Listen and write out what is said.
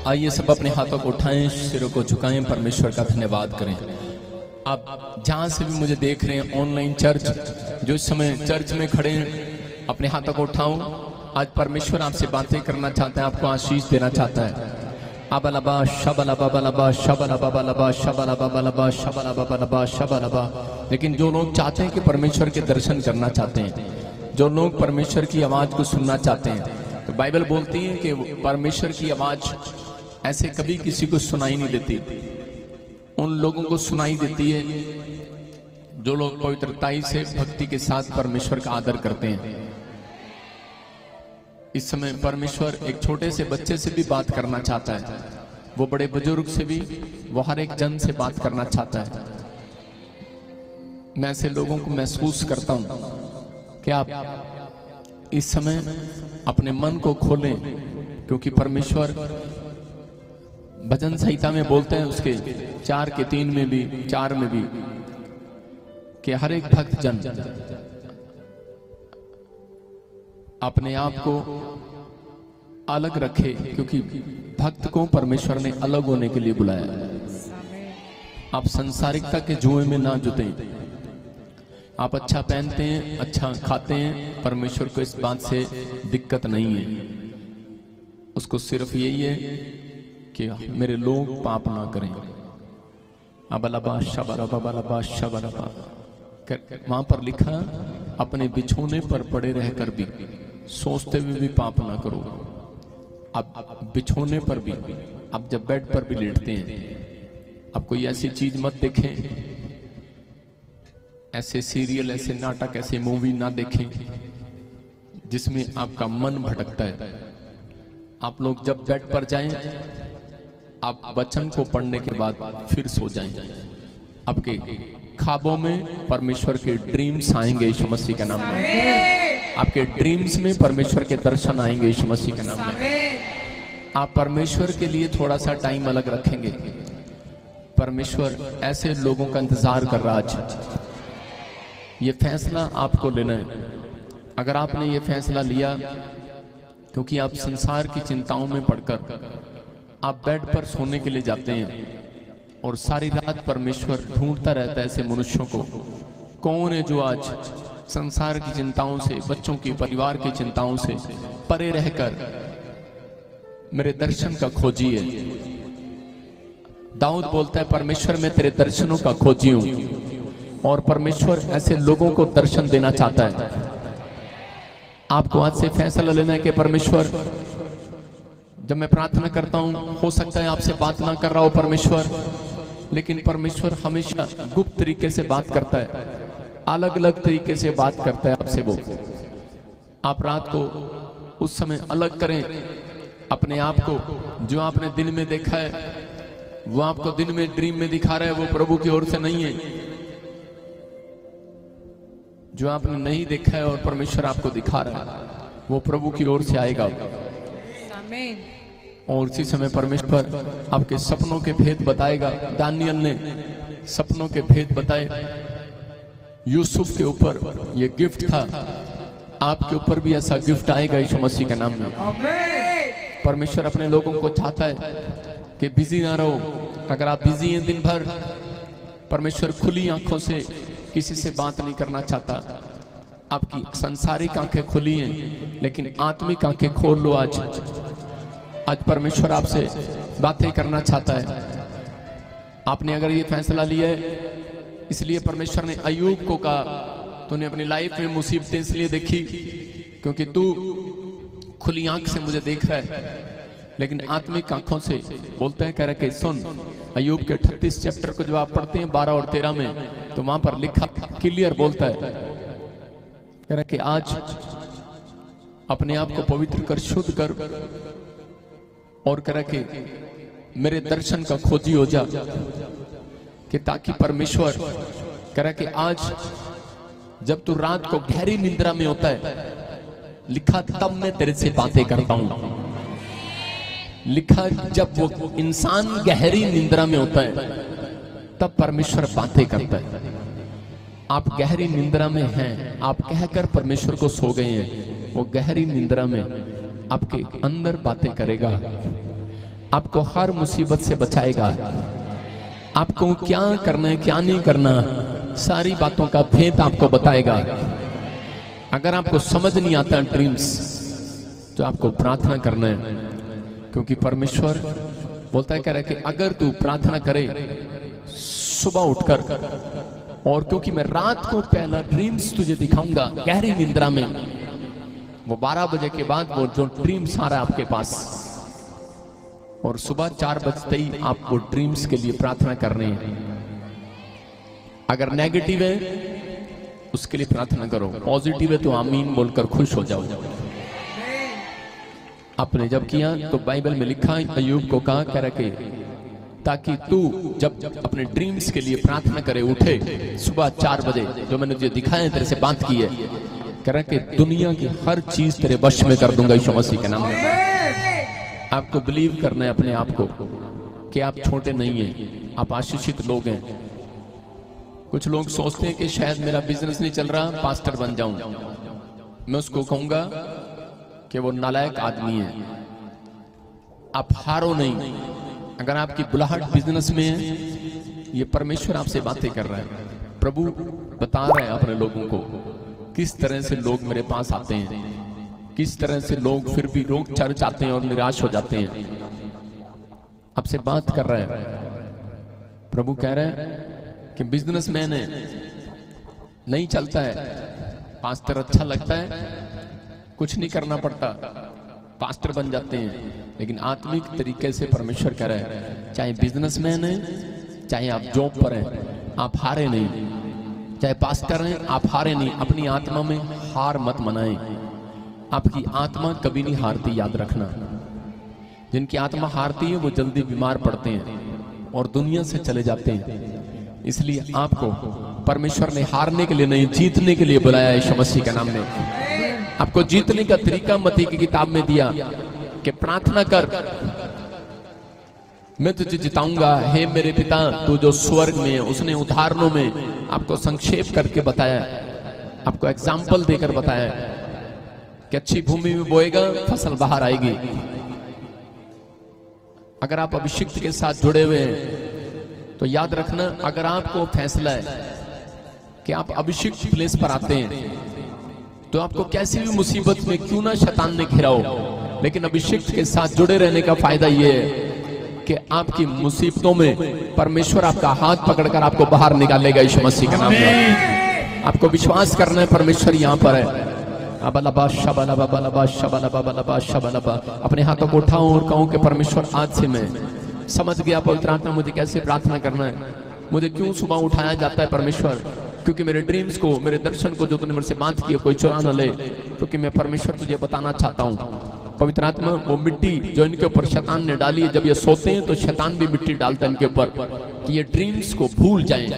आइए सब अपने हाथों को उठाएं, सिरों को झुकाएं, परमेश्वर का धन्यवाद करें। आप जहां से भी मुझे देख रहे हैं, ऑनलाइन चर्च, जो इस समय चर्च में खड़े हैं, अपने हाथों को उठाओ। आज परमेश्वर आपसे बातें करना चाहता है, आपको आशीष देना चाहता है। अबलबा शबलबा बलबा शबलबा बलबा शबलबा बलबा शबलबा बलबा शबलबा। लेकिन जो लोग चाहते हैं कि परमेश्वर के दर्शन करना चाहते हैं, जो लोग परमेश्वर की आवाज को सुनना चाहते हैं, तो बाइबल बोलती है कि परमेश्वर की आवाज ऐसे कभी किसी को सुनाई नहीं देती। उन लोगों को सुनाई देती है जो लोग पवित्रताई से भक्ति के साथ परमेश्वर का आदर करते हैं। इस समय परमेश्वर एक छोटे से बच्चे से भी बात करना चाहता है, वो बड़े बुजुर्ग से भी, वो हर एक जन से बात करना चाहता है। मैं ऐसे लोगों को महसूस करता हूं कि आप इस समय अपने मन को खोलें, क्योंकि परमेश्वर भजन संहिता में बोलते हैं, उसके 4 के 3 में भी 4 में भी, कि हर एक भक्त जन अपने आप को अलग रखे, क्योंकि भक्त को परमेश्वर ने अलग होने के लिए बुलाया। आप संसारिकता के जुए में ना जुटें। आप अच्छा पहनते हैं, अच्छा खाते हैं, परमेश्वर को इस बात से दिक्कत नहीं है। उसको सिर्फ यही है कि मेरे लोग पाप ना करें। अबलबा शबलबा बलबा शबलबा, वहां पर लिखा, अपने बिछोने पर पड़े रहकर भी, सोचते हुए भी पाप ना करो। अब बिछोने पर भी, अब जब बेड पर भी लेटते हैं, अब कोई ऐसी चीज मत देखें, ऐसे सीरियल, ऐसे नाटक, ऐसे मूवी ना देखें जिसमें आपका मन भटकता है। आप लोग जब बेड पर जाएं, आप वचन को पढ़ने के बाद फिर सो जाएं। आपके ख्वाबों में परमेश्वर के ड्रीम्स आएंगे यीशु मसीह के नाम में। आपके ड्रीम्स में परमेश्वर के दर्शन आएंगे यीशु मसीह के नाम में। आप परमेश्वर के लिए थोड़ा सा टाइम अलग रखेंगे। परमेश्वर ऐसे लोगों का इंतजार कर रहा है। आज ये फैसला आपको लेना है। अगर आपने ये फैसला लिया, क्योंकि आप संसार की चिंताओं में पड़कर आप बेड पर सोने के लिए जाते हैं और सारी रात परमेश्वर ढूंढता रहता है ऐसे मनुष्यों को, कौन है जो आज संसार की चिंताओं से, बच्चों की, परिवार की चिंताओं से परे रहकर मेरे दर्शन का खोजी है। दाऊद बोलता है, परमेश्वर मैं तेरे दर्शनों का खोजी हूं। और परमेश्वर ऐसे लोगों को दर्शन देना चाहता है। आपको आज से फैसला लेना है कि परमेश्वर, जब मैं प्रार्थना करता हूं, हो सकता है आपसे बात ना कर रहा हो परमेश्वर, लेकिन परमेश्वर हमेशा गुप्त तरीके से बात करता है, अलग अलग तरीके से बात करता है आपसे। वो आप रात को उस समय अलग करें अपने आप को। जो आपने दिन में देखा है, वो आपको दिन में ड्रीम में दिखा रहा है, वो प्रभु की ओर से नहीं है। जो आपने नहीं देखा है और परमेश्वर आपको दिखा रहा है, वो प्रभु की ओर से आएगा। और उसी समय परमेश्वर आपके सपनों के भेद बताएगा। दानियल ने सपनों के भेद बताए। यूसुफ के ऊपर ये गिफ्ट था, आपके ऊपर भी ऐसा गिफ्ट आएगा यीशु मसीह के नाम में। परमेश्वर अपने लोगों को चाहता है कि बिजी ना रहो। अगर आप बिजी हैं दिन भर, परमेश्वर खुली आंखों से किसी से बात नहीं करना चाहता। आपकी संसारिक आंखें खुली हैं, लेकिन आत्मिक आंखें खोल लो। आज परमेश्वर आपसे बातें करना चाहता है। आपने अगर ये फैसला लिया है, इसलिए परमेश्वर ने अय्यूब को कहा, तूने अपनी लाइफ में मुसीबतें इसलिए देखी क्योंकि तू खुली आंख से मुझे देख रहा है, लेकिन आत्मिक आंखों से बोलता है, कह रहा कि सुन। अय्यूब के 38 चैप्टर को जब आप पढ़ते हैं 12 और 13 में, तो वहां पर लिखा क्लियर बोलता है, कह रहा कि आज अपने आप को पवित्र कर, शुद्ध कर, और कह रहा कि मेरे दर्शन का खोजी हो जा, कि ताकि परमेश्वर, कह रहा कि आज जब तू रात को गहरी निद्रा में होता है, लिखा तब मैं तेरे से बातें करता हूं। लिखा जब वो इंसान गहरी निद्रा में होता है, तब परमेश्वर बातें करता है। आप गहरी निद्रा में हैं, आप कहकर परमेश्वर को सो गए हैं, वो गहरी निद्रा में आपके अंदर बातें करेगा। आपको हर मुसीबत से बचाएगा। आपको क्या करना है क्या नहीं करना, सारी बातों का भेद आपको बताएगा। अगर आपको समझ नहीं आता ड्रीम्स तो आपको प्रार्थना करना है, क्योंकि परमेश्वर बोलता है कह रहा है कि अगर तू प्रार्थना करे सुबह उठकर, और क्योंकि मैं रात को पहला ड्रीम्स तुझे दिखाऊंगा गहरी निद्रा में, वो 12 बजे के बाद वो जो ड्रीम्स आ रहा है आपके पास, और सुबह 4 बजते ही आप वो ड्रीम्स के लिए प्रार्थना कर रहे हैं। अगर नेगेटिव है उसके लिए प्रार्थना करो, पॉजिटिव है तो आमीन बोलकर खुश हो जाओ। आपने जब किया तो बाइबल में लिखा, अय्यूब को कहा कह रहा कि ताकि तू जब अपने ड्रीम्स के लिए प्रार्थना करे, उठे सुबह 4 बजे, जो मैंने तुझे दिखाया तेरे से बात की है, कह रहा कि दुनिया की हर चीज तेरे वश में कर दूंगा यीशु मसीह के नाम में। आपको बिलीव करना है अपने आप को कि आप छोटे नहीं हैं, आप आशीषित लोग हैं। कुछ लोग सोचते हैं कि शायद मेरा बिजनेस नहीं चल रहा, पास्टर बन जाऊं। मैं उसको कहूंगा कि वो नालायक आदमी है। आप हारो नहीं। अगर आपकी बुलाहट बिजनेस में है, ये परमेश्वर आपसे बातें कर रहा है। प्रभु बता रहे हैं अपने लोगों को किस तरह से लोग मेरे पास आते हैं, किस तरह से लोग फिर भी रोग चढ़ जाते हैं और निराश हो जाते हैं। आपसे बात कर रहा है प्रभु, कह रहे हैं कि बिजनेसमैन है, नहीं चलता है, पास्टर अच्छा लगता है, कुछ नहीं करना पड़ता, पास्टर बन जाते हैं। लेकिन आत्मिक तरीके से परमेश्वर कह रहा है, चाहे बिजनेसमैन है, चाहे आप जॉब पर हैं, आप हारे नहीं। चाहे पास्टर हैं, आप हारे नहीं। अपनी आत्मा में हार मत मनाएं। आपकी आत्मा कभी नहीं हारती, याद रखना। जिनकी आत्मा हारती है वो जल्दी बीमार पड़ते हैं और दुनिया से चले जाते हैं। इसलिए आपको परमेश्वर ने हारने के लिए नहीं, जीतने के लिए बुलाया है यीशु मसीह के नाम में। आपको जीतने का तरीका मत्ती की किताब में दिया कि प्रार्थना कर, मैं तुझे जिताऊंगा हे मेरे पिता तू जो स्वर्ग में है। उसने उदाहरणों में आपको संक्षेप करके बताया, आपको एग्जाम्पल देकर बताया कि अच्छी भूमि में बोएगा फसल बाहर आएगी। अगर आप अभिषिक्त के साथ जुड़े हुए हैं तो याद रखना, अगर आपको फैसला है कि आप अभिषिक्त प्लेस पर आते हैं तो आपको कैसी भी मुसीबत में क्यों ना शैतान ने घेरा हो, लेकिन अभिषिक्त के साथ जुड़े रहने का फायदा यह है कि आपकी मुसीबतों में परमेश्वर आपका हाथ पकड़कर आपको बाहर निकालेगा यीशु मसीह के नाम में। आपको विश्वास करना है परमेश्वर यहाँ पर है। अपने हाथों को उठाऊं और कहूं कि परमेश्वर आज से मैं समझ गया पवित्र आत्मा मुझे कैसे प्रार्थना करना है, मुझे क्यों सुबह उठाया जाता है परमेश्वर, क्योंकि मेरे ड्रीम्स को, मेरे दर्शन को जो तूने मेरे से बात की है कोई चुरा न ले, क्योंकि मैं परमेश्वर तुझे बताना चाहता हूँ। पवित्र आत्मा वो मिट्टी जो इनके ऊपर शैतान ने डाली है, जब ये सोते हैं तो शैतान भी मिट्टी डालता है इनके ऊपर कि ये ड्रीम्स को भूल जाएं,